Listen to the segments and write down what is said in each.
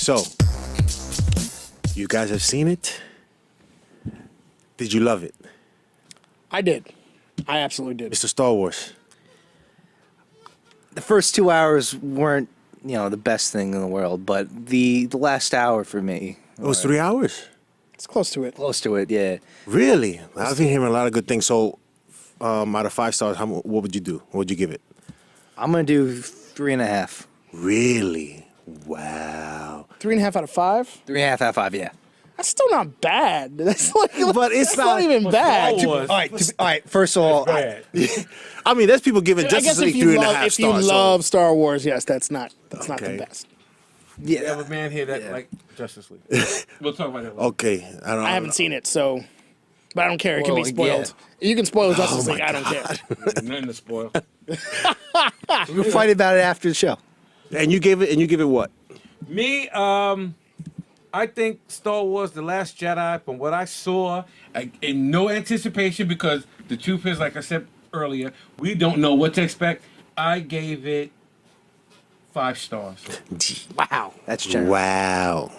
So, you guys have seen it? Did you love it? I did. I absolutely did. Mr. Star Wars. The first 2 hours weren't, the best thing in the world, but the last hour for me. It was 3 hours? It's close to it. Close to it, yeah. Really? I've been hearing a lot of good things. So, out of 5 stars, what would you do? What would you give it? I'm going to do 3.5. Really? Wow. 3.5 out of 5. 3.5 out of 5, yeah. That's still not bad. That's like, But it's that's not even bad. All right. First of all, I mean, there's people giving I Justice guess if League you 3.5 love, if you stars. love Star Wars, yes, that's not the Okay. best. We have a man here that like Justice League. We'll talk about that later. Okay. I haven't seen it, so, but I don't care. It can be Spoiling, spoiled. You can spoil Justice League. I don't care. Nothing to spoil. we'll fight about it after the show. And you gave it what? Me, I think Star Wars: The Last Jedi. From what I saw, in no anticipation, because the truth is, like I said earlier, we don't know what to expect. I gave it 5 stars. Wow. That's generous.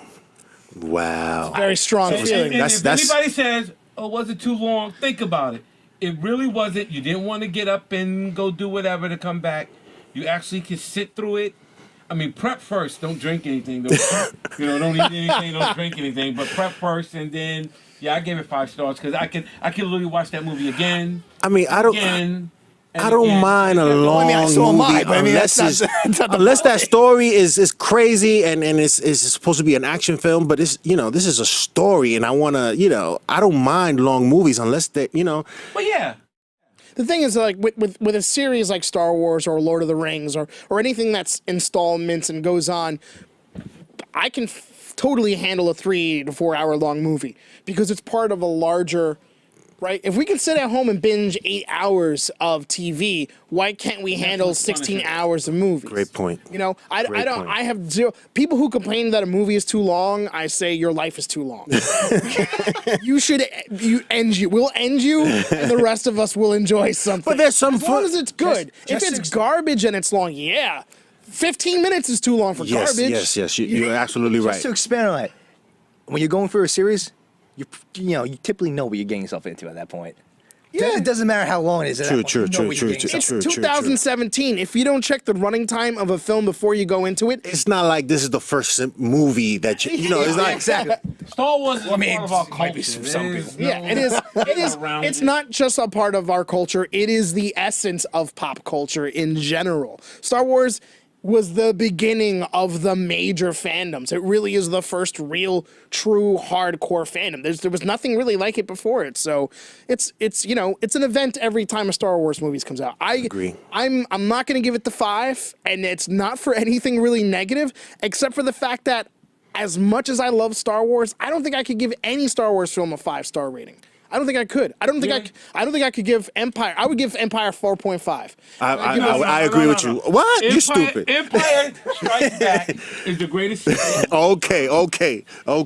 Wow. Very strong feeling. And That's- if that's- anybody says, "Oh, was it too long?" Think about it. It really wasn't. You didn't want to get up and go do whatever to come back. You actually can sit through it. I mean, prep first. Don't drink anything. Don't eat anything. Don't drink anything. But prep first, and then I gave it 5 stars because I can literally watch that movie again. I mean, I don't mind a long so am movie I, but I mean, unless that's not- it's- that's not the unless that point. story is crazy and is supposed to be an action film. But this is a story, and I want to I don't mind long movies unless they But yeah. The thing is, like with a series like Star Wars or Lord of the Rings or anything that's installments and goes on, I can totally handle a 3 to 4 hour long movie because it's part of a larger. Right? If we can sit at home and binge 8 hours of TV, why can't we handle 16 hours of movies? Great point. I Great don't. point. I have zero people who complain that a movie is too long. I say your life is too long. We'll end you, and the rest of us will enjoy something. But there's some as long fun- as it's good. If it's garbage and it's long, 15 minutes is too long for garbage. Yes. You're absolutely Just right. to expand on that, when you're going for a series, you typically know what you're getting yourself into at that point. Yeah. It doesn't matter how long it is. At that point, you know what you're getting yourself It's True. 2017. If you don't check the running time of a film before you go into it, It's not like this is the first movie that it's not exactly. Star Wars is I mean, part of our it might be culture. some There's people. yeah, it is. It is. around It's it. not just a part of our culture. It is the essence of pop culture in general. Star Wars was the beginning of the major fandoms. It really is the first real, true, hardcore fandom. There was nothing really like it before it. So it's an event every time a Star Wars movie comes out. I agree. I'm not going to give it the 5, and it's not for anything really negative, except for the fact that as much as I love Star Wars, I don't think I could give any Star Wars film a 5-star rating. I don't think I could. I don't think I could give Empire. I would give Empire 4.5. I agree with you. What? You stupid. Empire Strikes Back is the greatest sequel. Okay.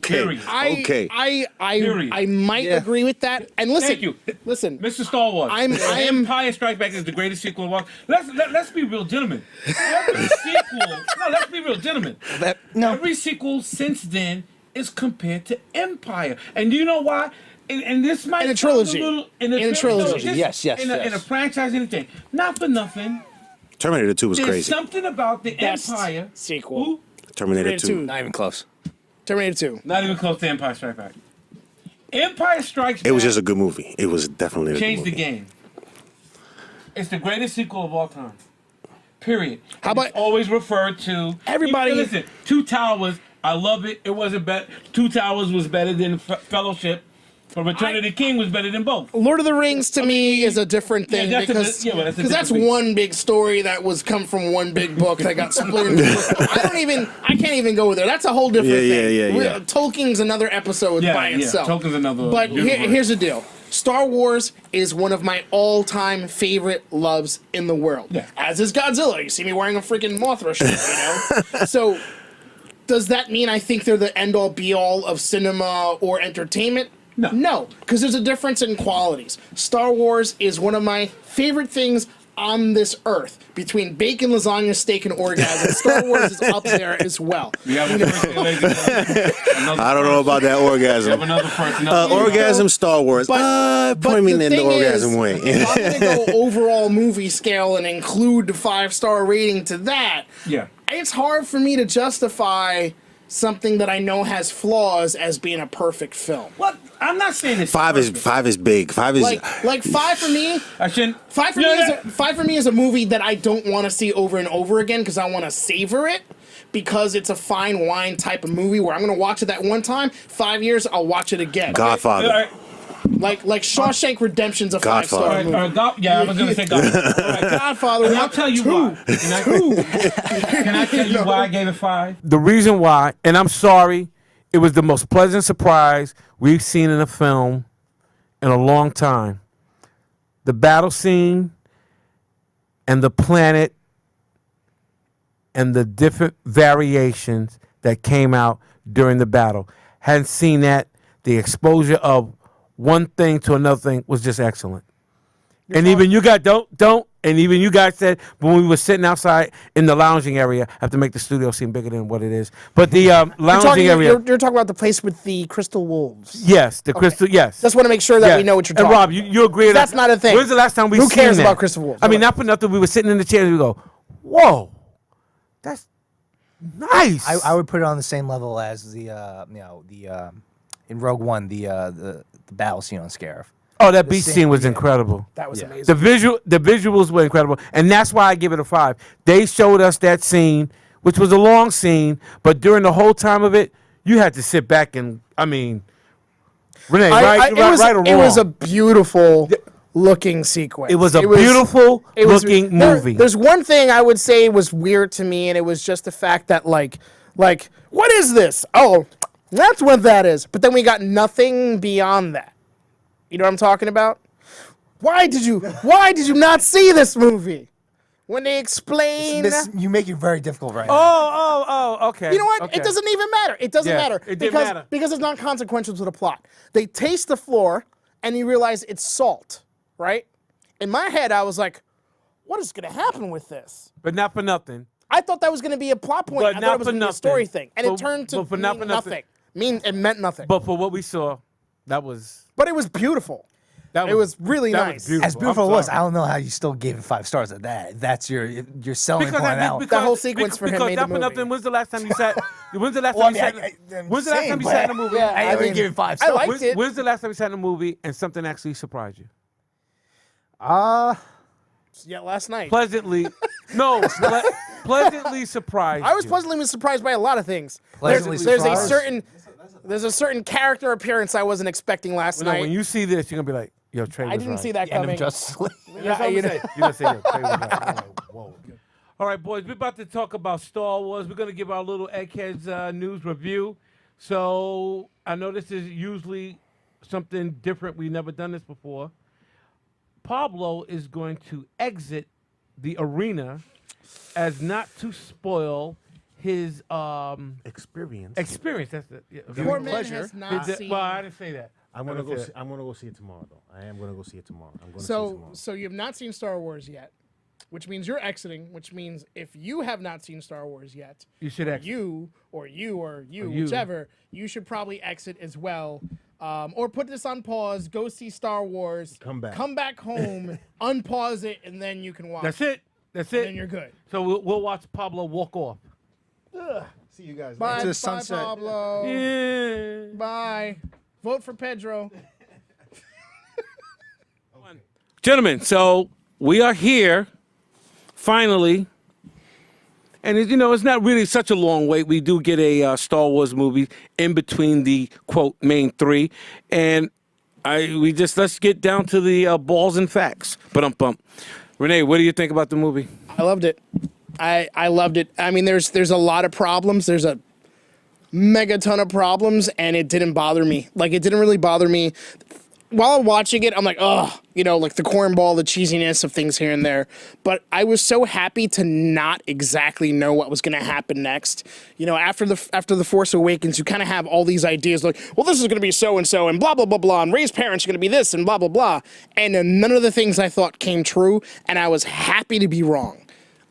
Period. Okay. I might agree with that. And listen, Thank you. Listen, Mr. Star Wars. I am. Empire Strikes Back is the greatest sequel of all. Let's be real, gentlemen. Let's be real, gentlemen. Every sequel since then is compared to Empire, and do you know why? And this might In a sound trilogy. in a trilogy. Yes. In a franchise, anything. Not for nothing. Terminator 2 was There's crazy. something about the Best Empire sequel. Ooh, Terminator 2. Not even close. Terminator 2. not even close to Empire Strikes Back. Empire Strikes Back It was just a good movie. It was definitely a good changed movie. the game. It's the greatest sequel of all time. Period. How about- It's always referred to? Everybody- Listen, Two Towers. I love it. It wasn't better. Two Towers was better than Fellowship. But Return of the King was better than both. Lord of the Rings to me is a different thing that's a because bit- yeah, well, that's a that's different thing. one big story that was come from one big book that got split into. I can't even go there. That's a whole different thing. Yeah. Tolkien's another episode by itself. Tolkien's another. But universe. here's the deal. Star Wars is one of my all-time favorite loves in the world. Yeah. As is Godzilla. You see me wearing a freaking Mothra shirt, So, does that mean I think they're the end-all, be-all of cinema or entertainment? No. No, because there's a difference in qualities. Star Wars is one of my favorite things on this earth between bacon, lasagna, steak, and orgasm, Star Wars is up there as well. We have a first, ladies and gentlemen. I don't know about that We have orgasm. another person. Orgasm, Star Wars. Point me in the thing orgasm is, way. if I'm going to go overall movie scale and include the 5-star rating to that, Yeah. it's hard for me to justify something that I know has flaws as being a perfect film. What? I'm not saying it's Five is big. Five is Like 5 for me. I shouldn't. 5 for me is a movie that I don't want to see over and over again because I want to savor it, because it's a fine wine type of movie where I'm going to watch it that one time. 5 years, I'll watch it again. Godfather. Like Shawshank Redemption's a Godfather. 5-star movie. Yeah, I was gonna say Godfather. All right, Godfather. and I'll tell you why. Can I tell you why I gave it 5? The reason why, and I'm sorry, it was the most pleasant surprise we've seen in a film in a long time. The battle scene and the planet and the different variations that came out during the battle. Hadn't seen that. The exposure of one thing to another thing was just excellent. And even you got and even you guys said when we were sitting outside in the lounging area, I have to make the studio seem bigger than what it is. But the lounging area, You're talking about the place with the crystal wolves. yes, the crystal, yes. Just want to make sure that we know what you're talking And Rob, about. you agree? That's not a thing. When's the last time we Who seen cares that? about crystal wolves? I mean, not for nothing. We were sitting in the chair and we go, "Whoa, that's nice." I would put it on the same level as the in Rogue One the battle scene on Scarif. Oh, that beach same- scene was yeah. incredible. That was Yeah. amazing. The visuals were incredible, and that's why I give it a 5. They showed us that scene, which was a long scene, but during the whole time of it, you had to sit back and, I mean, Renee, right or wrong? It was a beautiful looking sequence. It was a beautiful looking movie. There's one thing I would say was weird to me, and it was just the fact that like, what is this? Oh, that's what that is. But then we got nothing beyond that. You know what I'm talking about? Why did you not see this movie? When they explain, You make it very difficult right now. Oh, okay. you know what? Okay. It doesn't even matter. It doesn't Yeah, matter it didn't because matter. because it's not consequential to the plot. They taste the floor and you realize it's salt, right? In my head, I was like, "What is going to happen with this?" But not for nothing. I thought that was going to be a plot point. But I not thought it was for going to be a nothing. story thing, and But- it turned to but for not mean for nothing. nothing. It meant nothing. But for what we saw, that was But it was beautiful. It was really nice. beautiful. As beautiful I'm as it was, sorry. I don't know how you still gave it 5 stars at that. That's your selling point out. That whole sequence for him because made not the for movie. nothing. When's the last time you sat? When's the last Well, time you I sat? mean, I'm When's the last saying, time you but sat in a movie? Yeah, I only mean, give it 5 I stars. liked it. When's the last time you sat in a movie and something actually surprised you? Yeah, last night. Pleasantly, no, pleasantly surprised. I was you. pleasantly surprised by a lot of things. Pleasantly There's a surprised? there's a certain character appearance I wasn't expecting last No, night. when you see this, you're gonna be like, "Yo, Trey was I didn't right." see that The end coming. of Justice League. That's what I'm you know- saying. You're gonna say, "Yo, Trey was right." I'm like, whoa. All right, boys, we're about to talk about Star Wars. We're gonna give our little EggHeads news review. So I know this is usually something different. We've never done this before. Pablo is going to exit the arena as not to spoil his Experience. experience. That's it. Yeah, okay. Poor man Pleasure. has not His- seen- Well, I didn't say that. I'm I gonna didn't go. say that. I'm gonna go see it tomorrow, though. I am gonna go see it tomorrow. I'm gonna see it tomorrow. So you have not seen Star Wars yet, which means you're exiting. Which means if you have not seen Star Wars yet, You should exit. you, you. whichever, you should probably exit as well. Or put this on pause, go see Star Wars, Come back. come back home, unpause it, and then you can watch. That's it. That's And it. then you're good. So we'll watch Pablo walk off. See you guys. Bye, Into bye, sunset. Pablo. Yeah. Bye. Vote for Pedro. Gentlemen, so we are here finally. And it's not really such a long wait. We do get a Star Wars movie in between the quote main 3, and let's get down to the balls and facts. Bump. Renee, what do you think about the movie? I loved it. I loved it. I mean, there's a lot of problems. There's a mega ton of problems, and it didn't bother me. Like, it didn't really bother me. while I'm watching it, I'm like, oh, like the cornball, the cheesiness of things here and there. But I was so happy to not exactly know what was going to happen next. After the Force Awakens, you kind of have all these ideas like, well, this is going to be so and so, and blah blah blah blah, and Rey's parents are going to be this, and blah blah blah, and none of the things I thought came true, and I was happy to be wrong.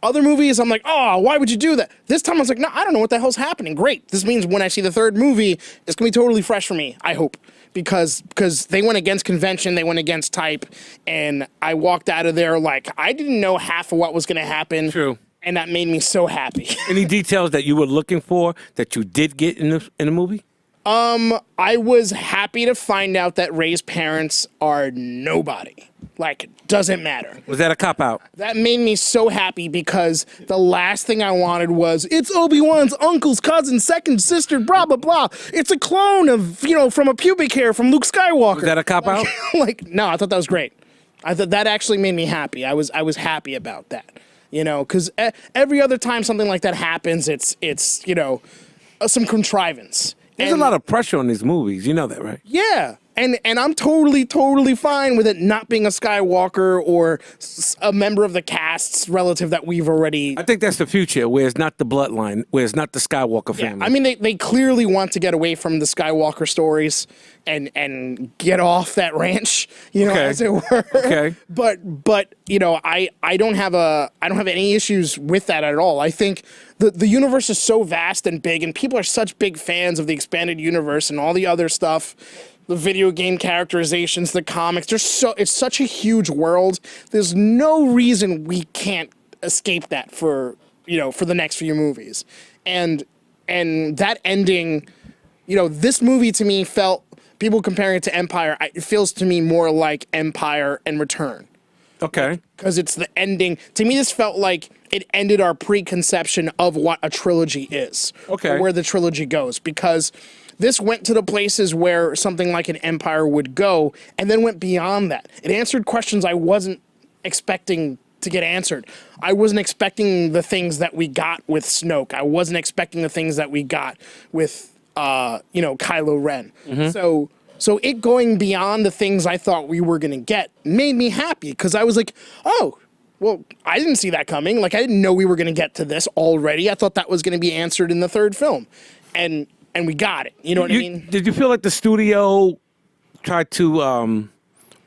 Other movies, I'm like, oh, why would you do that? This time I was like, no, I don't know what the hell's happening. Great. This means when I see the third movie, it's going to be totally fresh for me, I hope. Because they went against convention, they went against type, and I walked out of there like, I didn't know half of what was going to happen. True. And that made me so happy. Any details that you were looking for that you did get in the movie? I was happy to find out that Rey's parents are nobody. Like, doesn't matter. Was that a cop-out? That made me so happy because the last thing I wanted was, it's Obi-Wan's uncle's cousin, second sister, blah, blah, blah. It's a clone of, from a pubic hair from Luke Skywalker. Was that a cop-out? No, I thought that was great. I thought that actually made me happy. I was happy about that. Because every other time something like that happens, it's some contrivance. There's a lot of pressure on these movies. You know that, right? Yeah. And I'm totally fine with it not being a Skywalker or a member of the cast's relative that we've already... I think that's the future, where it's not the bloodline, where it's not the Skywalker family. I mean, they clearly want to get away from the Skywalker stories and get off that ranch, as it were. Okay. But I don't have any issues with that at all. I think the universe is so vast and big, and people are such big fans of the expanded universe and all the other stuff. The video game characterizations, the comics, it's such a huge world. There's no reason we can't escape that for the next few movies. And that ending, this movie to me felt, people comparing it to Empire, it feels to me more like Empire and Return. Okay. Because it's the ending. To me, this felt like it ended our preconception of what a trilogy is. Okay. Or where the trilogy goes. Because this went to the places where something like an Empire would go, and then went beyond that. It answered questions I wasn't expecting to get answered. I wasn't expecting the things that we got with Snoke. I wasn't expecting the things that we got with, Kylo Ren. Mm-hmm. So it going beyond the things I thought we were going to get made me happy, because I was like, oh, well, I didn't see that coming. Like, I didn't know we were going to get to this already. I thought that was going to be answered in the third film. And we got it. You know what I mean? Did you feel like the studio tried to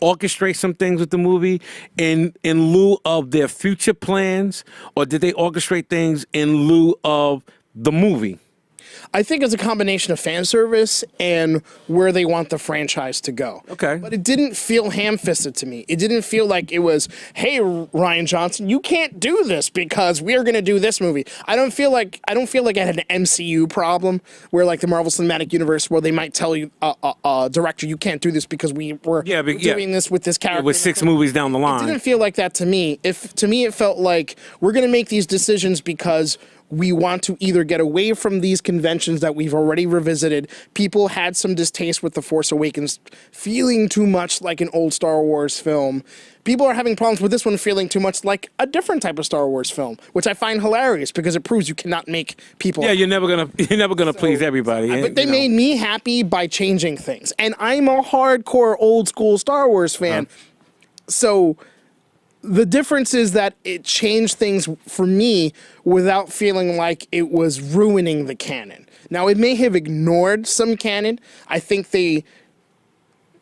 orchestrate some things with the movie in lieu of their future plans, or did they orchestrate things in lieu of the movie? I think it's a combination of fan service and where they want the franchise to go. Okay. But it didn't feel ham-fisted to me. It didn't feel like it was, hey, Rian Johnson, you can't do this because we are going to do this movie. I don't feel like I had an MCU problem where, like, the Marvel Cinematic Universe, where they might tell you, director, you can't do this because we're doing this with this character. With 6 movies down the line. It didn't feel like that to me. To me, it felt like we're going to make these decisions because we want to either get away from these conventions that we've already revisited. People had some distaste with The Force Awakens feeling too much like an old Star Wars film. People are having problems with this one feeling too much like a different type of Star Wars film, which I find hilarious because it proves you cannot make people. Yeah, you're never gonna please everybody. But they made me happy by changing things, and I'm a hardcore old school Star Wars fan, so. The difference is that it changed things for me without feeling like it was ruining the canon. Now, it may have ignored some canon. I think they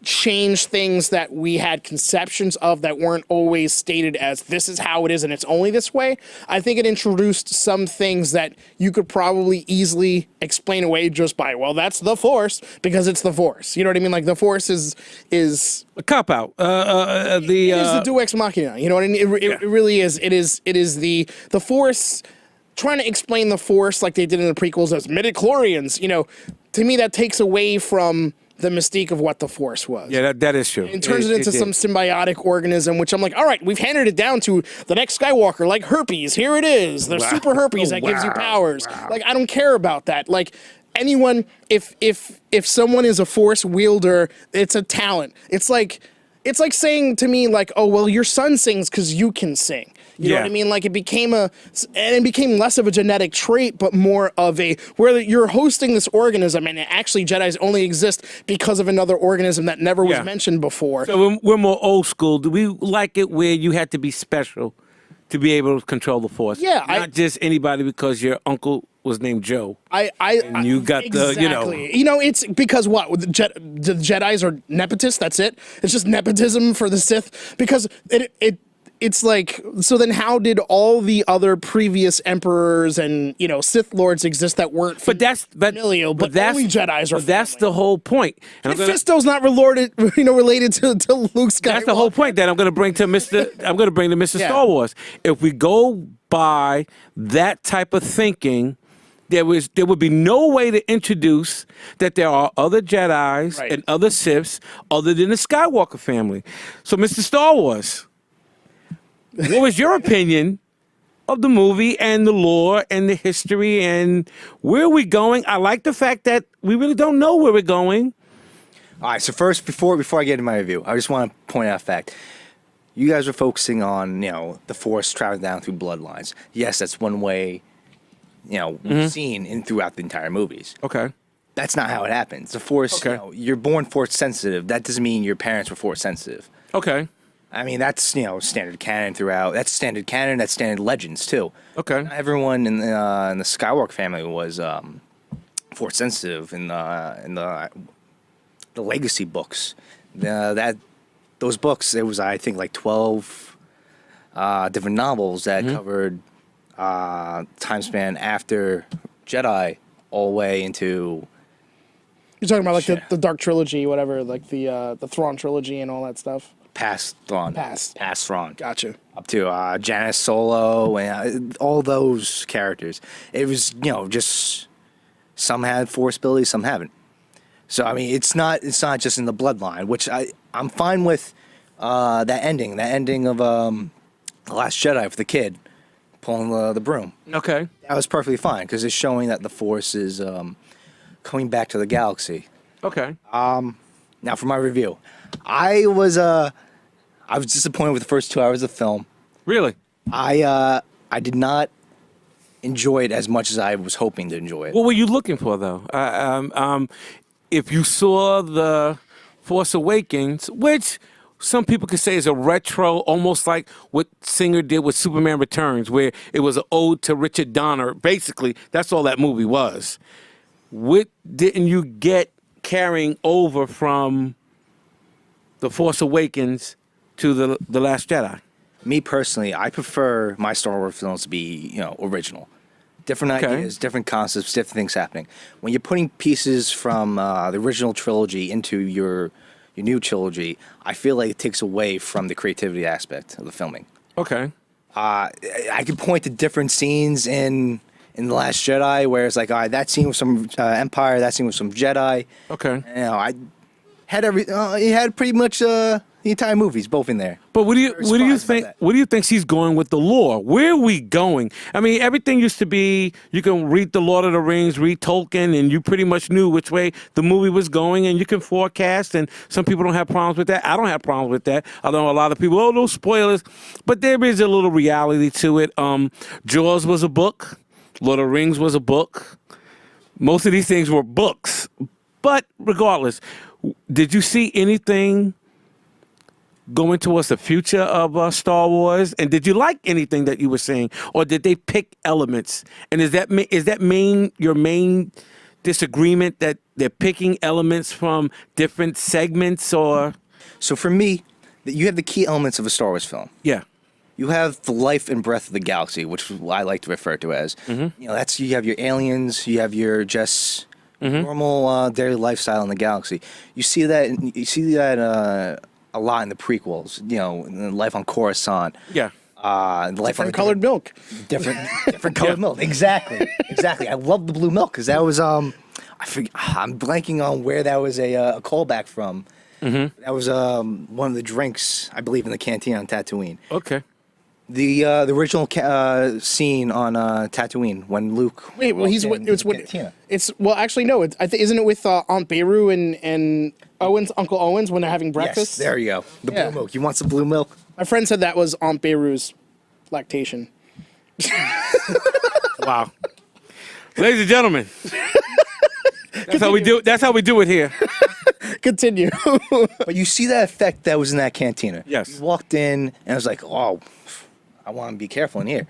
changed things that we had conceptions of that weren't always stated as this is how it is and it's only this way. I think it introduced some things that you could probably easily explain away just by, well, that's the Force because it's the Force. You know what I mean? Like, the Force is a cop out. It is the Deus Ex Machina. You know what I mean? It really is. It is the Force. Trying to explain the Force like they did in the prequels as midichlorians. To me that takes away from the mystique of what the Force was. Yeah, that is true. It turns it into some symbiotic organism, which I'm like, all right, we've handed it down to the next Skywalker, like herpes. Here it is, the super herpes that gives you powers. Like, I don't care about that. Like, anyone, if someone is a Force wielder, it's a talent. It's like saying to me, like, oh, well, your son sings because you can sing. You know what I mean? Like it became less of a genetic trait, but more of a where you're hosting this organism, and actually Jedis only exist because of another organism that never was mentioned before. So we're more old school. Do we like it where you had to be special to be able to control the Force? Yeah, not just anybody because your uncle was named Joe. And you got exactly. It's because what the Jedis are nepotist. That's it. It's just nepotism for the Sith because it's like, so then how did all the other previous emperors and Sith lords exist that weren't familial, but only Jedis are? But that's the whole point. And Fisto's not related to Luke Skywalker. That's the whole point that I'm going to bring to Mr. Star Wars. If we go by that type of thinking, there would be no way to introduce that there are other Jedis and other Siths other than the Skywalker family. So, Mr. Star Wars, what was your opinion of the movie and the lore and the history and where are we going? I like the fact that we really don't know where we're going. All right, so first, before I get into my review, I just want to point out a fact. You guys are focusing on, the Force traveling down through bloodlines. Yes, that's one way, we've seen throughout the entire movies. Okay. That's not how it happens. The Force, you're born Force sensitive. That doesn't mean your parents were Force sensitive. Okay. I mean, that's, standard canon throughout. That's standard canon. That's standard legends, too. Okay. Not everyone in the Skywalker family was Force sensitive in the legacy books. Those books, there was, I think, like 12 different novels that covered time span after Jedi all the way into... You're talking about like the Dark Trilogy, whatever, like the Thrawn Trilogy and all that stuff? Past Thrawn. Past Thrawn. Gotcha. Up to Janice Solo and all those characters. It was, just some had Force abilities, some haven't. So I mean, it's not just in the bloodline, which I'm fine with that ending of The Last Jedi with the kid pulling the broom. Okay. That was perfectly fine because it's showing that the Force is coming back to the galaxy. Okay. Now for my review, I was disappointed with the first 2 hours of the film. Really? I did not enjoy it as much as I was hoping to enjoy it. What were you looking for, though? If you saw the Force Awakens, which some people could say is a retro, almost like what Singer did with Superman Returns, where it was an ode to Richard Donner. Basically, that's all that movie was. What didn't you get carrying over from The Force Awakens to the Last Jedi? Me personally, I prefer my Star Wars films to be, original. Different ideas, different concepts, different things happening. When you're putting pieces from the original trilogy into your new trilogy, I feel like it takes away from the creativity aspect of the filming. Okay. I could point to different scenes in The Last Jedi where it's like, all right, that scene was some Empire, that scene was some Jedi. Okay. I had you had pretty much the entire movies both in there. But what do you think? What do you think she's going with the lore? Where are we going? I mean, everything used to be you can read the Lord of the Rings, read Tolkien, and you pretty much knew which way the movie was going, and you can forecast. And some people don't have problems with that. I don't have problems with that. I know a lot of people, those spoilers, but there is a little reality to it. Jaws was a book. Lord of the Rings was a book. Most of these things were books. But regardless, did you see anything going towards the future of Star Wars? And did you like anything that you were seeing? Or did they pick elements? And is that your main disagreement, that they're picking elements from different segments? Or So for me, you have the key elements of a Star Wars film. Yeah. You have the life and breath of the galaxy, which I like to refer to as. That's you have your aliens, you have your just normal daily lifestyle in the galaxy. You see that a lot in the prequels. Life on Coruscant. Yeah. Life on Colored milk. Different colored milk. Exactly. I love the blue milk because that was I'm blanking on where that was a callback from. That was one of the drinks, I believe, in the canteen on Tatooine. Okay. The original scene on Tatooine when Luke. Wait, well, actually no. Isn't it with Aunt Beru and Uncle Owens when they're having breakfast? Yes, there you go. The blue milk. You want some blue milk? My friend said that was Aunt Beru's Lactation. Wow. Ladies and gentlemen. That's how we do. That's how we do it here. Continue. But you see that effect that was in that cantina. Yes. You walked in and I was like, oh, I want to be careful in here.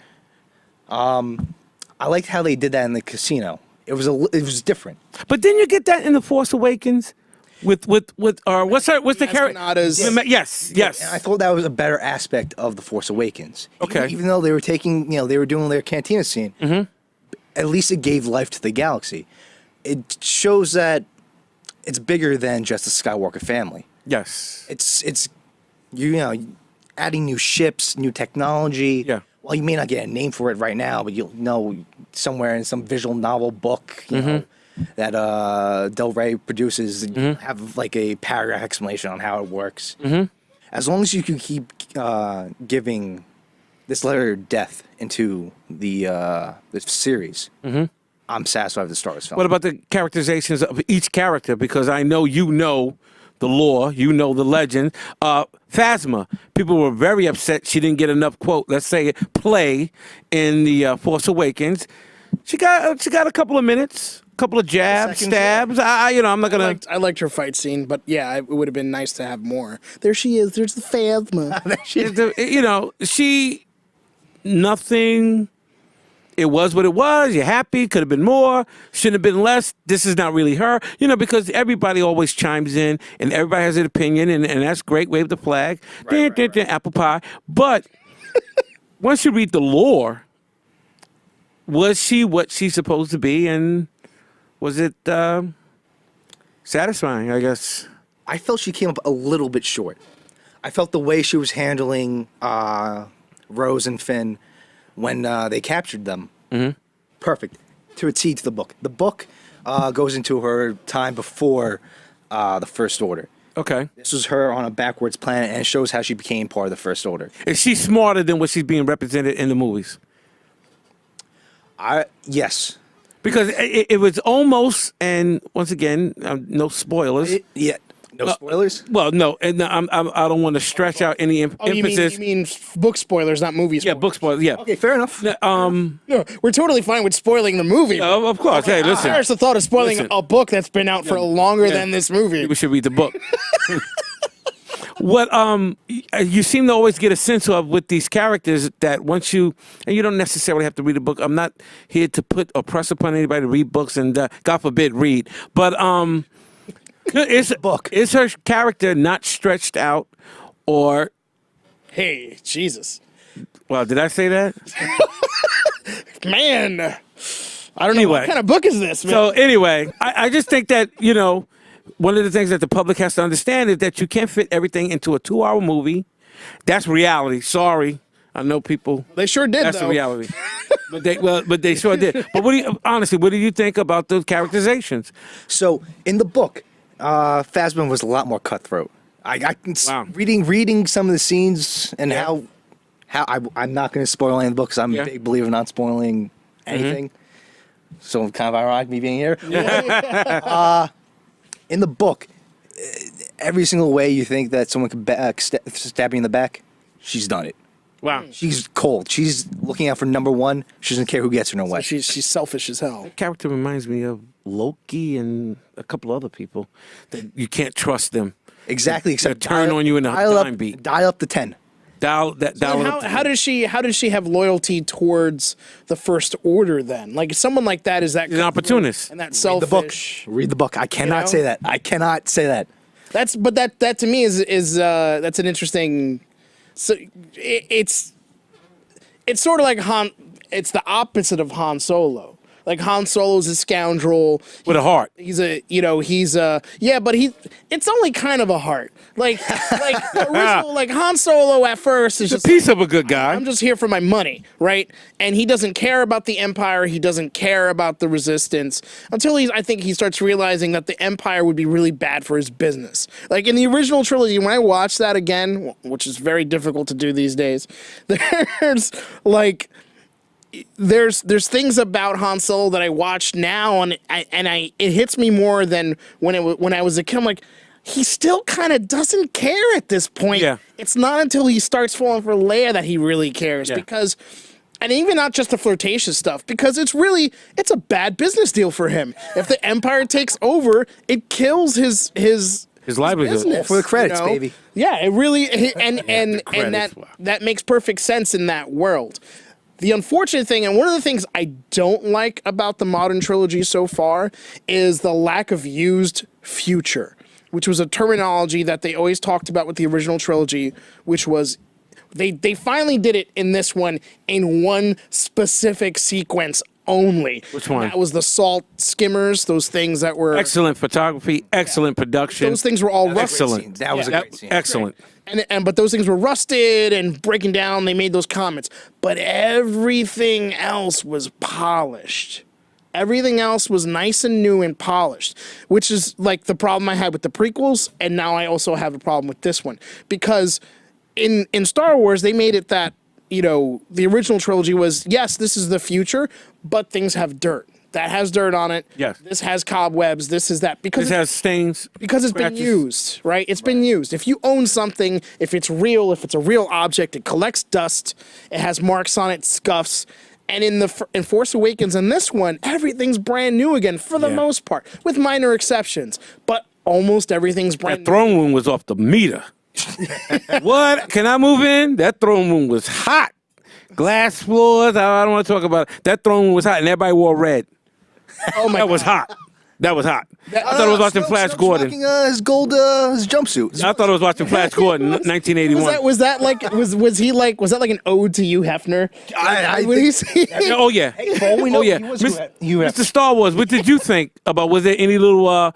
I liked how they did that in the casino. It was different. But then you get that in the Force Awakens, what's the character? Masconadas. Yes. And I thought that was a better aspect of the Force Awakens. Okay. Even though they were they were doing their cantina scene. Mm-hmm. At least it gave life to the galaxy. It shows that it's bigger than just the Skywalker family. Yes. It's adding new ships, new technology. Yeah. Well, you may not get a name for it right now, but you'll know somewhere in some visual novel book, you know, that Del Rey produces, have like a paragraph explanation on how it works. Mm-hmm. As long as you can keep giving this letter of death into the series, I'm satisfied with the Star Wars film. What about the characterizations of each character? Because I know you know the lore, you know the legend. Phasma, people were very upset she didn't get enough play in the Force Awakens. She got a couple of minutes, a couple of jabs, stabs. I'm not gonna. I liked her fight scene, but yeah, it would have been nice to have more. There she is. There's the Phasma. Nothing. It was what it was. You're happy. Could have been more. Shouldn't have been less. This is not really her. Because everybody always chimes in and everybody has an opinion, and that's great. Wave the flag. Right. Apple pie. But once you read the lore, was she what she's supposed to be, and was it satisfying, I guess? I felt she came up a little bit short. I felt the way she was handling Rose and Finn when they captured them. Mm-hmm. Perfect. To a T to the book. The book goes into her time before the First Order. Okay. This was her on a backwards planet, and it shows how she became part of the First Order. Is she smarter than what she's being represented in the movies? Yes. Because it was almost, and once again, no spoilers. No spoilers? Well, no, and I don't want to stretch out any emphasis. You mean book spoilers, not movie spoilers? Yeah, book spoilers. Yeah. Okay, fair enough. No, we're totally fine with spoiling the movie. Of course. Hey, listen. There's the thought of spoiling a book that's been out for longer than this movie. We should read the book. What you seem to always get a sense of with these characters that once and you don't necessarily have to read a book. I'm not here to put or press upon anybody to read books and God forbid read, but is her character not stretched out or? Hey, Jesus. Well, did I say that? Man, I don't know what kind of book is this, man. So anyway, I just think that, one of the things that the public has to understand is that you can't fit everything into a 2-hour movie. That's reality. Sorry. I know people. They sure did, That's though. the reality. But they sure did. But honestly, what do you think about those characterizations? So, in the book, Phasma was a lot more cutthroat. Reading some of the scenes and how I'm not going to spoil any of the books. I'm a big believer in not spoiling anything. So kind of ironic me being here. In the book, every single way you think that someone could stab you in the back, she's done it. Wow. She's cold. She's looking out for number one. She doesn't care who gets her no way. So she's selfish as hell. That character reminds me of Loki and a couple other people that you can't trust them. Exactly. Except turn on you in a time beat. Dial up to 10. How does she have loyalty towards the First Order then? Like someone like that is that an opportunist and that selfish. Read the book. I cannot say that. I cannot say that. That to me is that's an interesting. So it's sort of like it's the opposite of Han Solo. Like Han Solo's a scoundrel with a heart. But it's only kind of a heart. Like original, like Han Solo at first is just a piece of a good guy. I'm just here for my money, right? And he doesn't care about the Empire. He doesn't care about the Resistance until I think he starts realizing that the Empire would be really bad for his business. Like in the original trilogy, when I watch that again, which is very difficult to do these days, there's things about Han Solo that I watch now, and it hits me more than when I was a kid. I'm like, he still kind of doesn't care at this point. Yeah. It's not until he starts falling for Leia that he really cares, Yeah. because, and even not just the flirtatious stuff, because it's a bad business deal for him. If the Empire takes over, it kills his livelihood. business, For the credits, you know? baby. Yeah, it really, and credits. that makes perfect sense in that world. The unfortunate thing, and one of the things I don't like about the modern trilogy so far, is the lack of used future, which was a terminology that they always talked about with the original trilogy, which was they finally did it in this one in one specific sequence only. Which one? That was the salt skimmers, those things that were Excellent photography, excellent production. those things were all rusted. Excellent. That was a That- great scene. excellent. But those things were rusted and breaking down. They made those comments, but everything else was polished. Everything else was nice and new and polished, which is like the problem I had with the prequels, and now I also have a problem with this one, because in Star Wars they made it that, you know, the original trilogy was, yes, this is the future, but things have dirt. That has dirt on it. Yes. This has cobwebs. This is that, because This has stains. because it's been scratches. used, right? It's been used. If you own something, if it's real, if it's a real object, it collects dust, it has marks on it, scuffs. And in Force Awakens and this one, everything's brand new again for the Yeah. most part, with minor exceptions. But almost everything's brand That new. throne room was off the meter. What? Can I move in? That throne room was hot. Glass floors. I don't want to talk about it. That throne room was hot, and everybody wore red. Oh my That was God. hot. That was hot. I thought I was watching Flash Gordon. Rocking, his gold his jumpsuit. I thought I was watching Flash Gordon, 1981. Was that like was that like an ode to Hugh Hefner? I When think- he say- Oh yeah. Paul, we know Oh yeah. he was Mis- Mr. Star Wars, what did you think about? Was there any little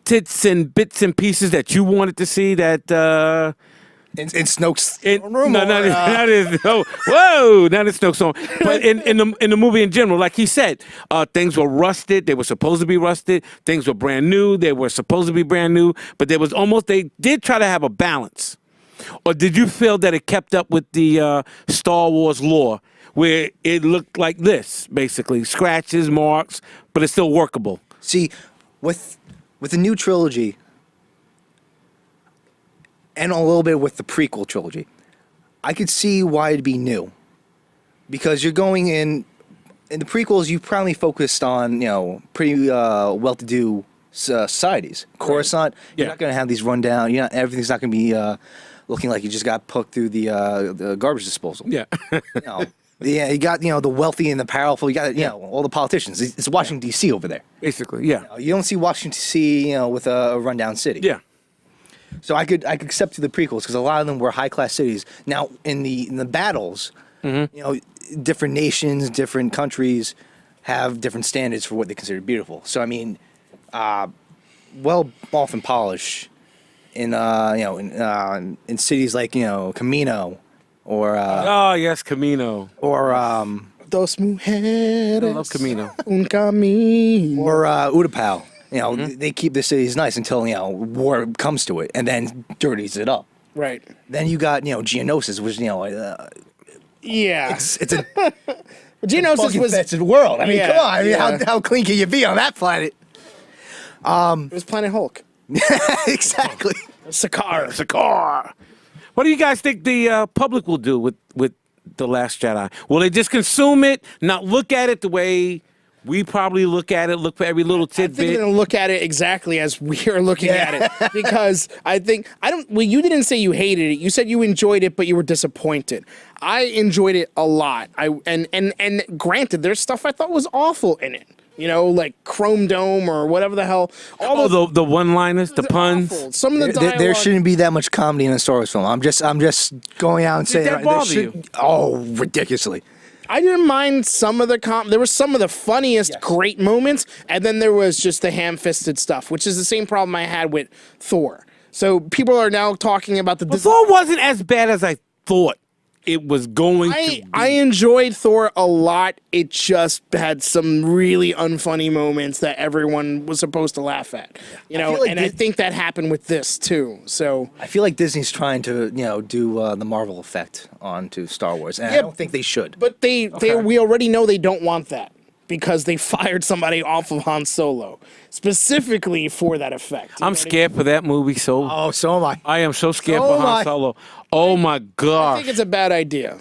tits and bits and pieces that you wanted to see that? in Snoke's No, room. not no. Whoa, not in Snoke's home. But in the movie in general, like he said, things were rusted. They were supposed to be rusted. Things were brand new. They were supposed to be brand new. But there was almost, they did try to have a balance. Or did you feel that it kept up with the Star Wars lore, where it looked like this, basically scratches, marks, but it's still workable? See, with the new trilogy, and a little bit with the prequel trilogy, I could see why it'd be new, because you're going in the prequels. You probably focused on, you know, pretty well-to-do societies. Coruscant, Yeah. you're not going to have these rundown. Everything's not going to be looking like you just got poked through the garbage disposal. Yeah. You know, yeah, you got, you know, the wealthy and the powerful. You got, you know, all the politicians. It's Washington D.C. over there. Basically, yeah. You don't see Washington D.C., you know, with a rundown city. Yeah. So I could accept the prequels because a lot of them were high class cities. Now in the battles, you know, different nations, different countries have different standards for what they consider beautiful. So I mean, well off and polished in in cities like, you know, Camino or Oh yes, Camino. Dos mujeres. I love Camino. Un camino. or Utapau. You know, they keep the cities nice until, you know, war comes to it and then dirties it up. Right. Then you got, you know, Geonosis, which, you know, Yeah. it's a Geonosis was infested world. I mean, Yeah, come on. I mean, yeah. how clean can you be on that planet? it was Planet Hulk. Exactly. Sakaar. Sakaar. What do you guys think the public will do with The Last Jedi? Will they just consume it, not look at it the way we probably look at it, look for every little I think they're tidbit? gonna look at it exactly as we are looking at it, because well, you didn't say you hated it. You said you enjoyed it, but you were disappointed. I enjoyed it a lot. And granted, there's stuff I thought was awful in it. You know, like Chrome Dome or whatever the hell. All The one-liners, the puns. awful. Some of the There dialogue. shouldn't be that much comedy in a Star Wars film. I'm just going out and saying that there bother should- you? Oh, ridiculously. I didn't mind some of the there was some of the funniest great moments, and then there was just the ham-fisted stuff, which is the same problem I had with Thor. So people are now talking about the design. Thor wasn't as bad as I thought it was going to be. I enjoyed Thor a lot. It just had some really unfunny moments that everyone was supposed to laugh at. You know, feel like I think that happened with this too. So I feel like Disney's trying to, you know, do the Marvel effect onto Star Wars, and I Yeah, don't think they should. but we already know they don't want that, because they fired somebody off of Han Solo specifically for that effect. You know I'm what I mean? scared for that movie. So Oh, so am I. I am so scared So for am Han I. Solo. Oh my I gosh! think it's a bad idea.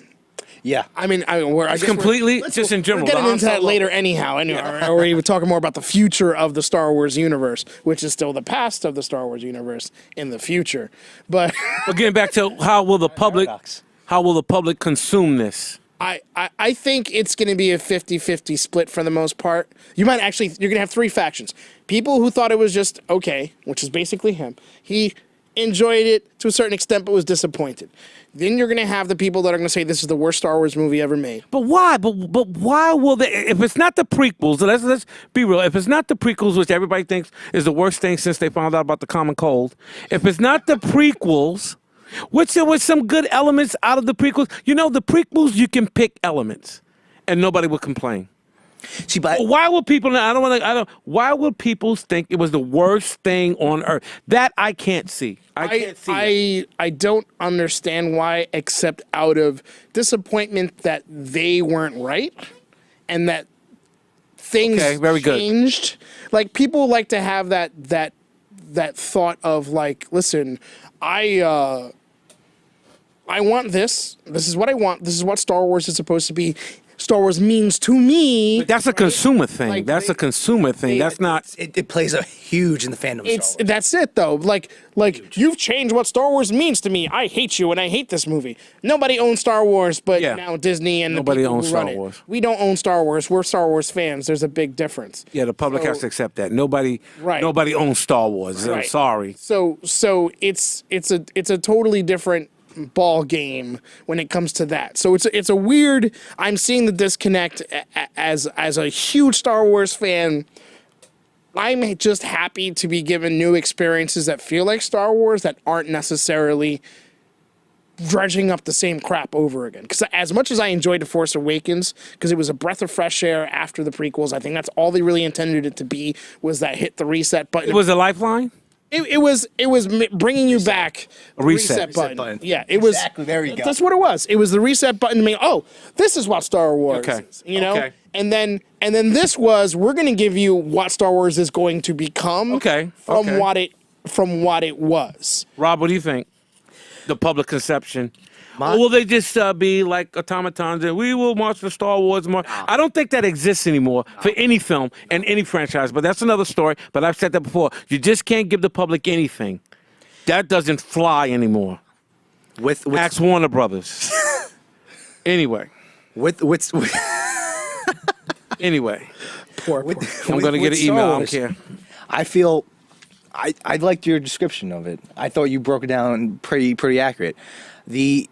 Yeah. I mean, I guess completely let's- just in general. We're getting the Han into that Solo- later, anyhow. Anyway, or we're even talking more about the future of the Star Wars universe, which is still the past of the Star Wars universe in the future. But But getting back to how will the public, Paradox. how will the public consume this? I think it's going to be a 50-50 split for the most part. You're going to have three factions. People who thought it was just okay, which is basically him. He enjoyed it to a certain extent, but was disappointed. Then you're going to have the people that are going to say this is the worst Star Wars movie ever made. But why? But why will they? If it's not the prequels, let's be real. If it's not the prequels, which everybody thinks is the worst thing since they found out about the common cold, if it's not the prequels, which there was some good elements out of the prequels. You know, the prequels you can pick elements, and nobody would complain. See, but Why will people? I don't want to. I don't. Why would people think it was the worst thing on earth? That I can't see. I can't see. I don't understand why, except out of disappointment that they weren't right and that things Okay, very good. changed. Like people like to have that thought of like, listen, I want this. This is what I want. This is what Star Wars is supposed to be. Star Wars means to me. That's a consumer thing. Like, That's a consumer thing. That's not. it plays a huge in the fandom. Of Star Wars. That's it though. Like you've changed what Star Wars means to me. I hate you and I hate this movie. Nobody owns Star Wars, but Yeah. now Disney and Nobody the people owns who run Star it. Wars. We don't own Star Wars. We're Star Wars fans. There's a big difference. Yeah, the public has to accept that. Nobody. Right. Nobody owns Star Wars. I'm Right. sorry. So it's a totally different ball game when it comes to that. So it's a weird. I'm seeing the disconnect as a huge Star Wars fan. I'm just happy to be given new experiences that feel like Star Wars that aren't necessarily dredging up the same crap over again. Because as much as I enjoyed The Force Awakens, because it was a breath of fresh air after the prequels, I think that's all they really intended it to be, was that hit the reset button. It was a lifeline. It was bringing you back. The reset. button. Yeah, it was Exactly, there you go. That's what it was. It was the reset button to me. Oh, this is what Star Wars Okay. is. You know? Okay. And then this was, we're gonna give you what Star Wars is going to become Okay. from Okay. what it was. Rob, what do you think? The public conception. Or will they just be like automatons and we will march for Star Wars? I don't think that exists anymore for any film and any franchise, but that's another story. But I've said that before. You just can't give the public anything. That doesn't fly anymore. with Ask Warner Brothers. Anyway. with Anyway. Poor. I'm going to get an Star email. I don't Wars, care. I feel I liked your description of it. I thought you broke it down pretty accurate. The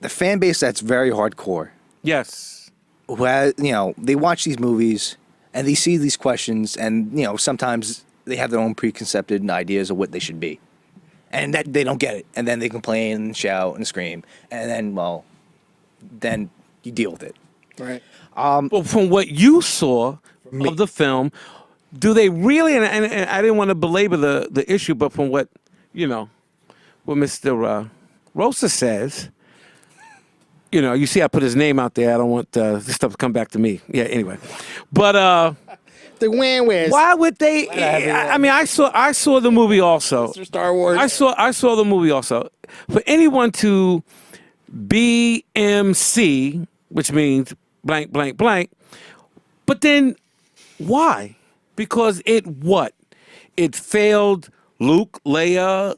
fan base that's very hardcore, Yes. who has, they watch these movies and they see these questions, and sometimes they have their own preconceived ideas of what they should be, and that they don't get it, and then they complain and shout and scream, and then you deal with it. Right. But from what you saw of the film, do they really? And I didn't want to belabor the issue, but from what what Mr. Rosa says, you see, I put his name out there. I don't want this stuff to come back to me. Yeah. Anyway, but The wham-whams. why would they? I mean, I saw the movie also. Mr. Star Wars. I saw the movie also. For anyone to BMC, which means blank blank blank, but then why? Because it failed Luke, Leia,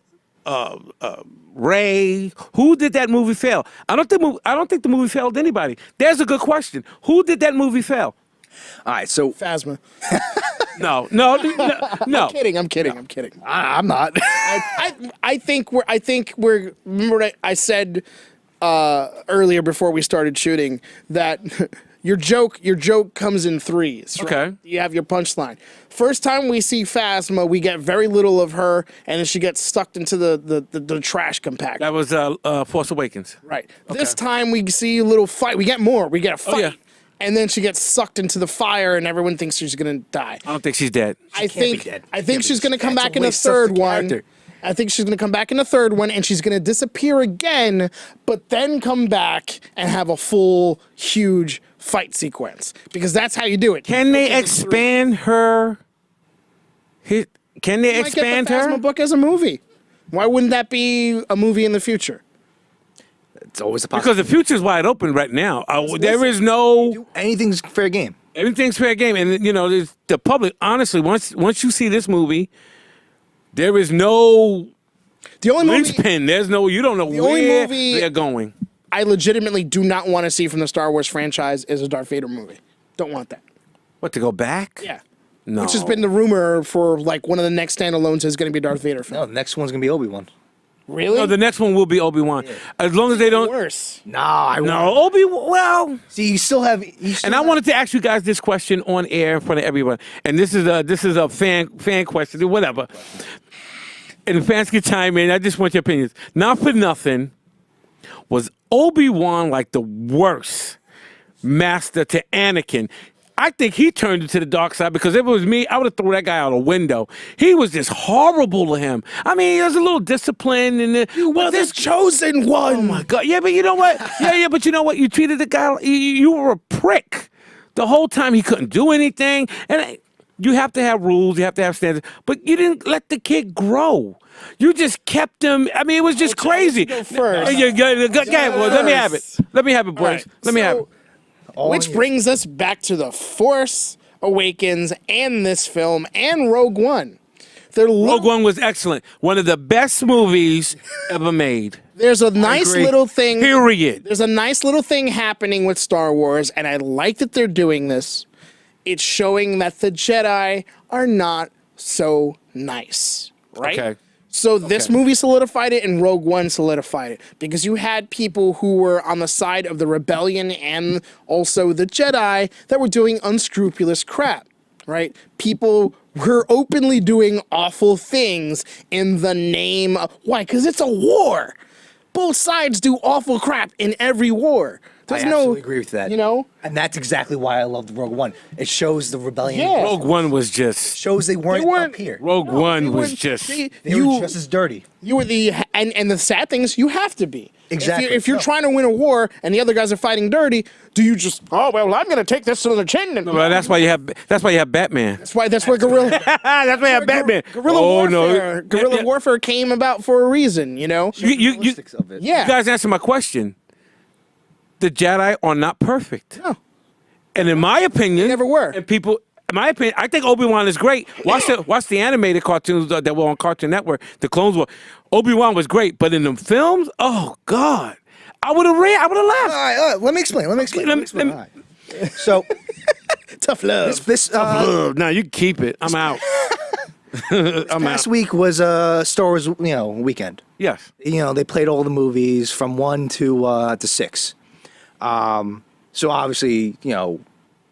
Ray. Who did that movie fail? I don't think the movie failed anybody. There's a good question. Who did that movie fail? All right, so Phasma. No. I'm kidding. I'm not. I think we're. Remember what I said earlier before we started shooting that your joke comes in threes. Right? Okay. You have your punchline. First time we see Phasma, we get very little of her, and then she gets sucked into the trash compactor. That was Force Awakens. Right. This time we see a little fight. We get more. We get a fight. yeah. And then she gets sucked into the fire, and everyone thinks she's gonna die. I don't think she's dead. I can't be think dead. I think Can't she's be. gonna come That's back a in a waste of the third one. character. I think she's gonna come back in a third one, and she's gonna disappear again, but then come back and have a full, huge fight sequence because that's how you do it. Can they expand her? Can they You might expand get the her? Phasma book as a movie. Why wouldn't that be a movie in the future? It's always a Because possibility. the future's wide open right now. There is no Anything's fair game. everything's fair game, and there's the public. Honestly, once you see this movie, there is no The only movie linchpin. There's no you don't know only where movie- they're going. I legitimately do not want to see from the Star Wars franchise is a Darth Vader movie. Don't want that. What, to go back? Yeah. No. Which has been the rumor for like one of the next standalones is going to be a Darth Vader film. No, the next one's gonna be Obi-Wan. Really? No, the next one will be Obi-Wan. As long as they don't. Worse. No, I No, Obi-Wan. Well. See, you still have. And I wanted to ask you guys this question on air in front of everyone. And this is a fan question, whatever. And the fans can chime in. I just want your opinions. Not for nothing. Was Obi-Wan like the worst master to Anakin? I think he turned into the dark side because if it was me, I would have thrown that guy out a window. He was just horrible to him. I mean, there's a little discipline in it. Well, this chosen one. Oh my God! Yeah, but you know what? Yeah, but you know what? You treated the guy. You were a prick the whole time. He couldn't do anything, and you have to have rules. You have to have standards. But you didn't let the kid grow. You just kept him. I mean, it was just crazy. Go first. Well, let me have it. Let me have it, boys. All right, Let me have it. Which brings us back to The Force Awakens and this film and Rogue One. Rogue One was excellent. One of the best movies ever made. There's a nice agree. little thing. Period. There's a nice little thing happening with Star Wars, and I like that they're doing this. It's showing that the Jedi are not so nice, right? Okay. So this movie solidified it and Rogue One solidified it because you had people who were on the side of the rebellion and also the Jedi that were doing unscrupulous crap, right? People were openly doing awful things in the name of, why? Because it's a war. Both sides do awful crap in every war. There's I absolutely agree with that. You know? And that's exactly why I loved Rogue One. It shows the rebellion. Yeah. Rogue One was just. Shows they weren't up here. Rogue One they was weren't- just. they- They were just as dirty. You were and the sad thing is you have to be. Exactly. If you're No. trying to win a war and the other guys are fighting dirty, do you just I'm going to take this to the chin? And, Well, that's why you have. That's why you have Batman. that's why guerrilla. That's why you have Batman. Guerrilla warfare. Guerrilla Yeah. warfare came about for a reason. You know. You Realistics of it. Yeah. You guys answer my question. The Jedi are not perfect. No. And in my opinion, never were. And people, in my opinion, I think Obi-Wan is great. Watch the animated cartoons that were on Cartoon Network. The Clone Wars. Obi-Wan was great, but in the films, oh God, I would have ran. I would have laughed. All right, let me explain. Let me explain. Let me- All right. So Tough love. this No, you keep it. I'm out. I'm past out. week was Star Wars weekend. Yes. They played all the movies from 1 to 6. So obviously,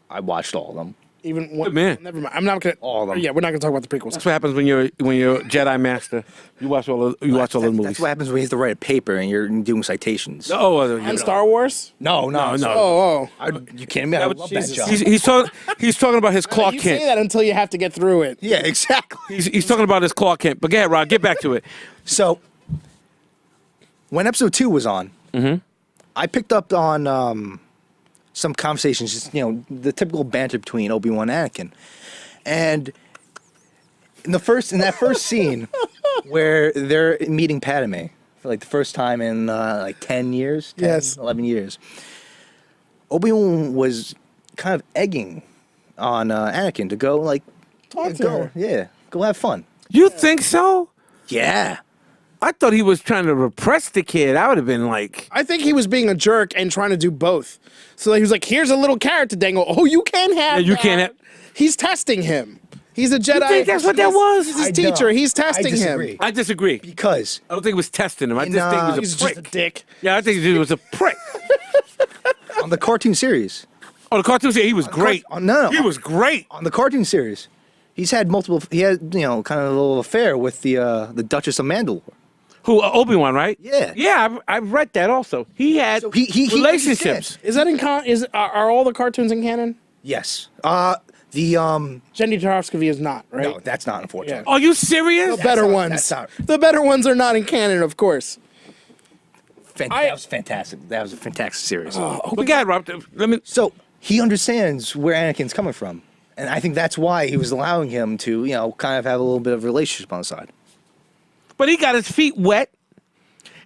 I watched all of them. Even one, Good man. Never mind. I'm not gonna. All of them. Yeah, we're not gonna talk about the prequels. That's what happens when you're Jedi master. You watch all the movies. That's what happens when you have to write a paper and you're doing citations. And Star Wars. No. Oh. You kidding me? I love that job. He's talking about his Clark You say Kent. that until you have to get through it. Yeah, exactly. He's talking about his Clark Kent. But go ahead, Rod. Get back to it. So when episode 2 was on, I picked up on some conversations, just, the typical banter between Obi-Wan and Anakin. And in that first scene where they're meeting Padme for like the first time in 10 years, 10, Yes. 11 years, Obi-Wan was kind of egging on Anakin to go Talk to her. go have fun. You think so? Yeah. I thought he was trying to repress the kid. I would have been like, I think he was being a jerk and trying to do both. So he was like, "Here's a little carrot to dangle. Oh, you can't have. Yeah, you that." can't have- He's testing him. He's a Jedi. think that's what that was? He's his I teacher. don't. He's testing I disagree. him. I disagree. Because I don't think it was testing him. I just Nah, think he He's was a just prick. a dick. Yeah, I think he was a prick. on the cartoon series, Oh, the cartoon series, he was great. no. He was great. on the cartoon series, he had kind of a little affair with the Duchess of Mandalore. Who, Obi-Wan, right? Yeah. Yeah, I've read that also. He had So he relationships. Is that in are all the cartoons in canon? Yes. Jenny Tarkovsky is not, right? No, that's not unfortunate. Are you serious? The better not- ones. that's not- The better ones are not in canon, of course. That was fantastic. That was a fantastic series. But God, Rob, let me. So he understands where Anakin's coming from. And I think that's why he was allowing him to, kind of have a little bit of a relationship on the side. But he got his feet wet.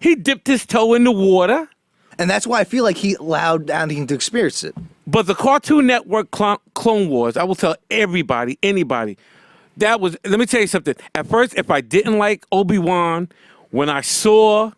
He dipped his toe in the water. And that's why I feel like he allowed Anakin to experience it. But the Cartoon Network Clone Wars, I will tell everybody, anybody, that was, let me tell you something. At first, if I didn't like Obi-Wan, when I saw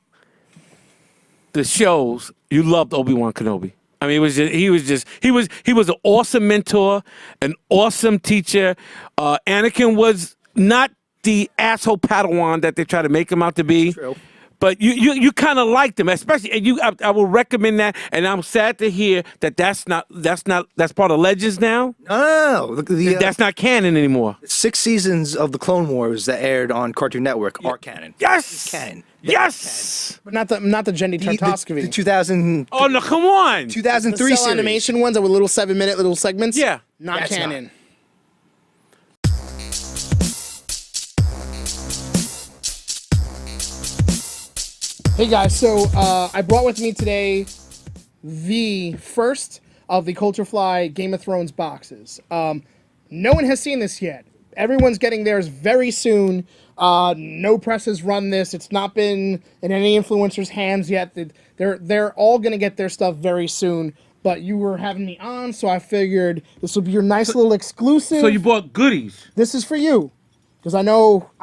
the shows, you loved Obi-Wan Kenobi. I mean, he was an awesome mentor, an awesome teacher. Anakin was not the asshole Padawan that they try to make him out to be. True. But you kind of liked him, especially, and I will recommend that. And I'm sad to hear that's part of Legends now. No. That's not canon anymore. 6 seasons of the Clone Wars that aired on Cartoon Network are canon. Yes. Canon. Yes. But not the Jenny Tartakovsky. The 2000. Oh no! Come on. 2003 the series. animation ones that were little 7-minute little segments. Yeah. Not That's canon. Hey guys, so I brought with me today the first of the Culturefly Game of Thrones boxes. No one has seen this yet. Everyone's getting theirs very soon. No press has run this. It's not been in any influencers' hands yet. They're all gonna get their stuff very soon. But you were having me on, so I figured this would be your nice little exclusive. So you bought goodies. This is for you. Because I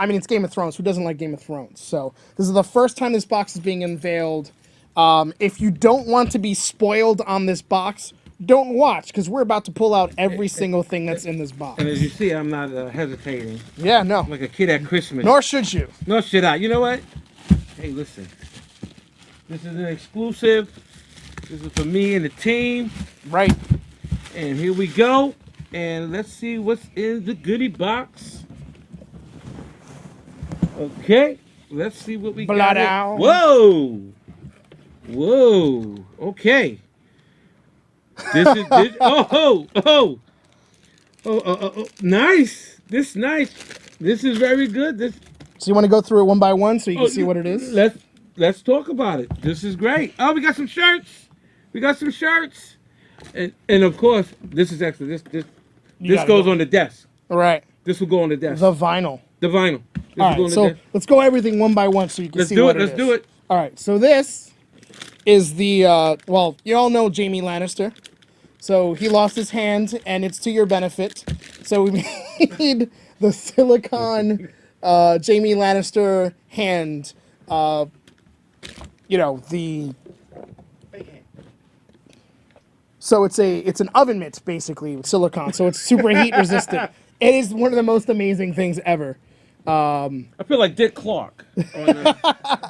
mean, it's Game of Thrones. Who doesn't like Game of Thrones? So this is the first time this box is being unveiled. If you don't want to be spoiled on this box, don't watch, because we're about to pull out every single thing that's in this box. And as you see, I'm not hesitating. Yeah, no. I'm like a kid at Christmas. Nor should you. No shit out. You know what? Hey, listen. This is an exclusive. This is for me and the team. Right. And here we go. And let's see what's in the goodie box. Okay. Let's see what we got. Blood-ow. Whoa. Whoa. Okay. Oh. Nice. Nice. This is very good. So you want to go through it one by one so you can see what it is? Let's talk about it. This is great. Oh, we got some shirts. And of course, this is actually this goes on the desk. All right. This will go on the desk. The vinyl. The vinyl. This All will go right, on the so desk. let's go everything one by one so you can see what it is. Let's do it. All right, so this is the, well, you all know Jaime Lannister. So he lost his hand, and it's to your benefit. So we made the silicone Jaime Lannister hand, So it's an oven mitt, basically, with silicone. So it's super heat resistant. It is one of the most amazing things ever. I feel like Dick Clark on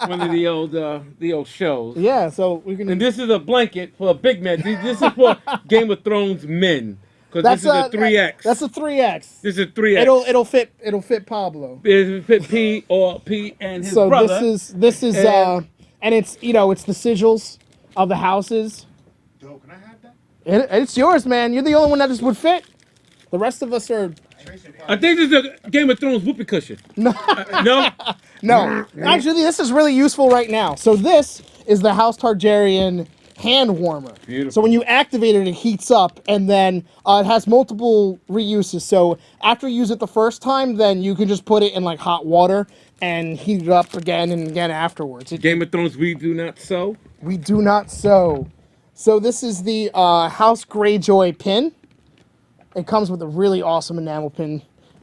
one of the old shows. Yeah, so we can. And this is a blanket for a big man. This is for Game of Thrones men. Because this is a 3X. That's a 3X. This is a 3X. It'll fit Pablo. It'll fit P and his So brother. this is and it's it's the sigils of the houses. Joe, can I have that? It's yours, man. You're the only one that this would fit. The rest of us are. I think this is a Game of Thrones whoopee cushion. No. No? No. Actually, this is really useful right now. So this is the House Targaryen hand warmer. Beautiful. So when you activate it, it heats up, and then it has multiple reuses. So after you use it the first time, then you can just put it in like hot water and heat it up again and again afterwards. Game of Thrones, we do not sew. We do not sew. So this is the House Greyjoy pin. It comes with a really awesome enamel pin.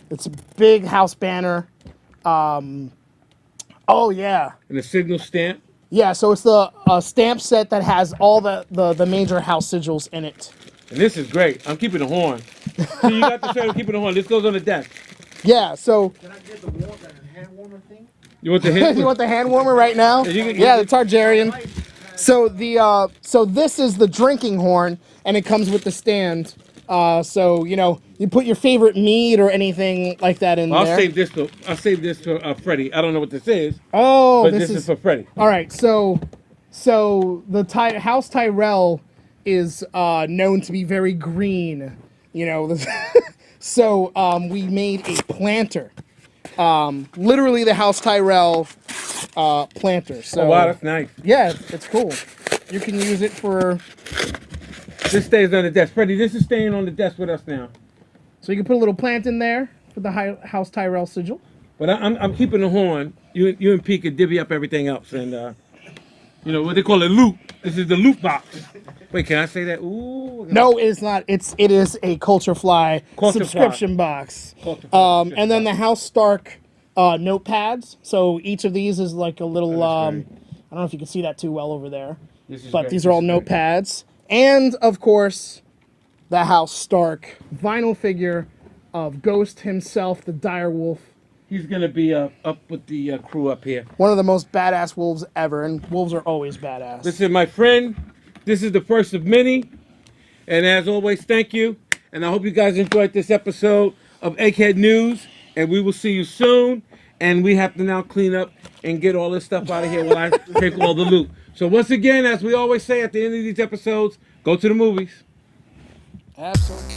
It's a big house banner. Oh yeah. And a signal stamp. Yeah, so it's the stamp set that has all the major house sigils in it. And this is great. I'm keeping the horn. See, you got the shirt, I'm keeping the horn. This goes on the desk. Yeah, so Can I get the hand warmer thing? You want the hand? you want the hand warmer right now? Yeah, the Targaryen. So so this is the drinking horn, and it comes with the stand. So you put your favorite meat or anything like that in I'll there. save this for Freddie. I don't know what this is. Oh, But this is for Freddie. All right, so the House Tyrell is known to be very green. So we made a planter. Literally the House Tyrell planter. So Oh, wow, that's nice. yeah, it's cool. You can use it for This stays on the desk. Freddie, this is staying on the desk with us now. So you can put a little plant in there for the House Tyrell sigil. But I'm keeping the horn. You and Pete could divvy up everything else, and you know what they call it, loot. This is the loot box. Wait, can I say that? Ooh. No, it is not. It is a Culture Fly subscription box. And then the House Stark notepads. So each of these is like a little. I don't know if you can see that too well over there, but these are all notepads. And of course, the House Stark vinyl figure of Ghost himself, the dire wolf. He's gonna be up with the crew up here. One of the most badass wolves ever, and wolves are always badass. Listen, my friend, this is the first of many, and as always, thank you. And I hope you guys enjoyed this episode of Egghead News, and we will see you soon. And we have to now clean up and get all this stuff out of here while I take all the loot. So once again, as we always say at the end of these episodes, go to the movies. Absolutely.